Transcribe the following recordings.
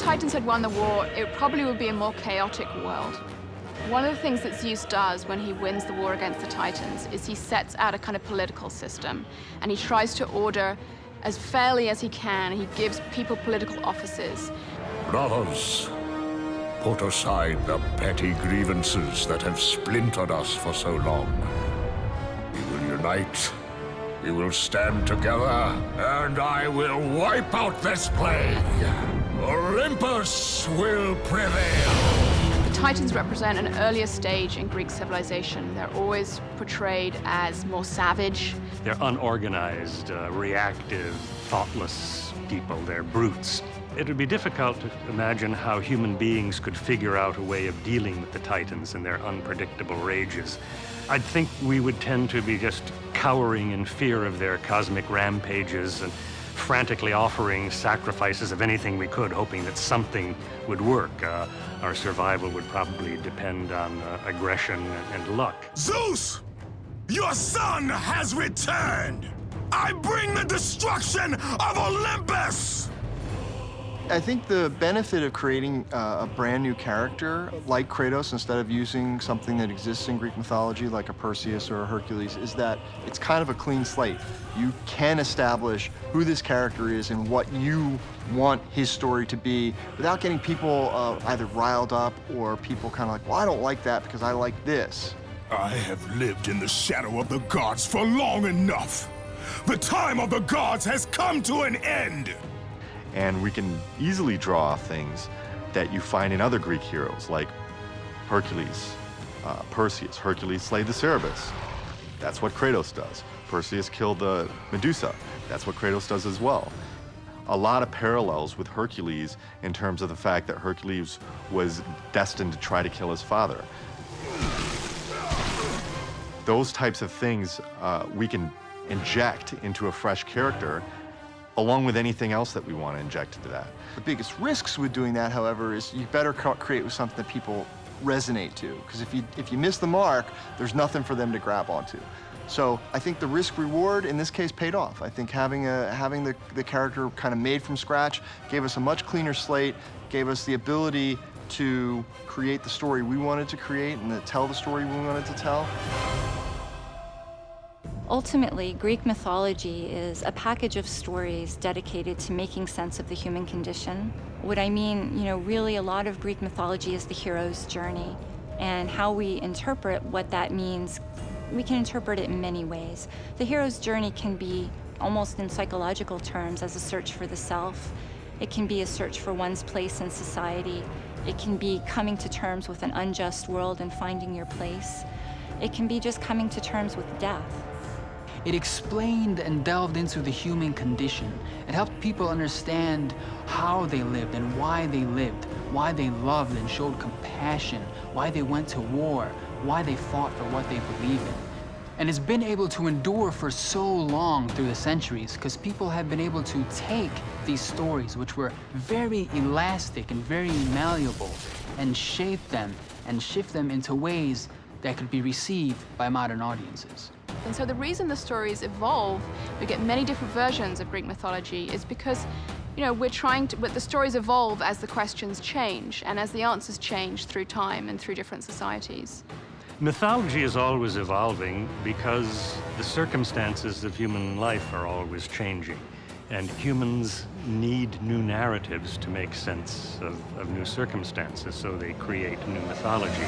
Titans had won the war, it probably would be a more chaotic world. One of the things that Zeus does when he wins the war against the Titans is he sets out a kind of political system, and he tries to order as fairly as he can. He gives people political offices. Brothers, put aside the petty grievances that have splintered us for so long. We will unite, we will stand together, and I will wipe out this plague. Olympus will prevail. The Titans represent an earlier stage in Greek civilization. They're always portrayed as more savage. They're unorganized, reactive, thoughtless people. They're brutes. It would be difficult to imagine how human beings could figure out a way of dealing with the Titans and their unpredictable rages. I'd think we would tend to be just cowering in fear of their cosmic rampages and frantically offering sacrifices of anything we could, hoping that something would work. Our survival would probably depend on aggression and luck. Zeus! Your son has returned! I bring the destruction of Olympus! I think the benefit of creating a brand new character like Kratos, instead of using something that exists in Greek mythology like a Perseus or a Hercules, is that it's kind of a clean slate. You can establish who this character is and what you want his story to be without getting people either riled up or people kind of like, well, I don't like that because I like this. I have lived in the shadow of the gods for long enough. The time of the gods has come to an end. And we can easily draw things that you find in other Greek heroes, like Hercules, Perseus. Hercules slayed the Cerberus. That's what Kratos does. Perseus killed the Medusa. That's what Kratos does as well. A lot of parallels with Hercules in terms of the fact that Hercules was destined to try to kill his father. Those types of things we can inject into a fresh character along with anything else that we want to inject into that. The biggest risks with doing that, however, is you better create with something that people resonate to. Because if you miss the mark, there's nothing for them to grab onto. So I think the risk-reward in this case paid off. I think having the character kind of made from scratch gave us a much cleaner slate, gave us the ability to create the story we wanted to create and to tell the story we wanted to tell. Ultimately, Greek mythology is a package of stories dedicated to making sense of the human condition. What I mean, really a lot of Greek mythology is the hero's journey, and how we interpret what that means, we can interpret it in many ways. The hero's journey can be almost in psychological terms as a search for the self. It can be a search for one's place in society. It can be coming to terms with an unjust world and finding your place. It can be just coming to terms with death. It explained and delved into the human condition. It helped people understand how they lived and why they loved and showed compassion, why they went to war, why they fought for what they believe in. And it's been able to endure for so long through the centuries because people have been able to take these stories, which were very elastic and very malleable, and shape them and shift them into ways that could be received by modern audiences. And so the reason the stories evolve, we get many different versions of Greek mythology, is because, the stories evolve as the questions change and as the answers change through time and through different societies. Mythology is always evolving because the circumstances of human life are always changing, and humans need new narratives to make sense of new circumstances, so they create new mythology.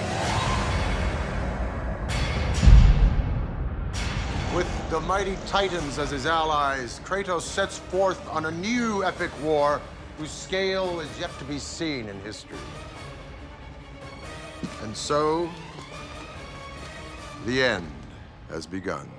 With the mighty Titans as his allies, Kratos sets forth on a new epic war whose scale is yet to be seen in history. And so, the end has begun.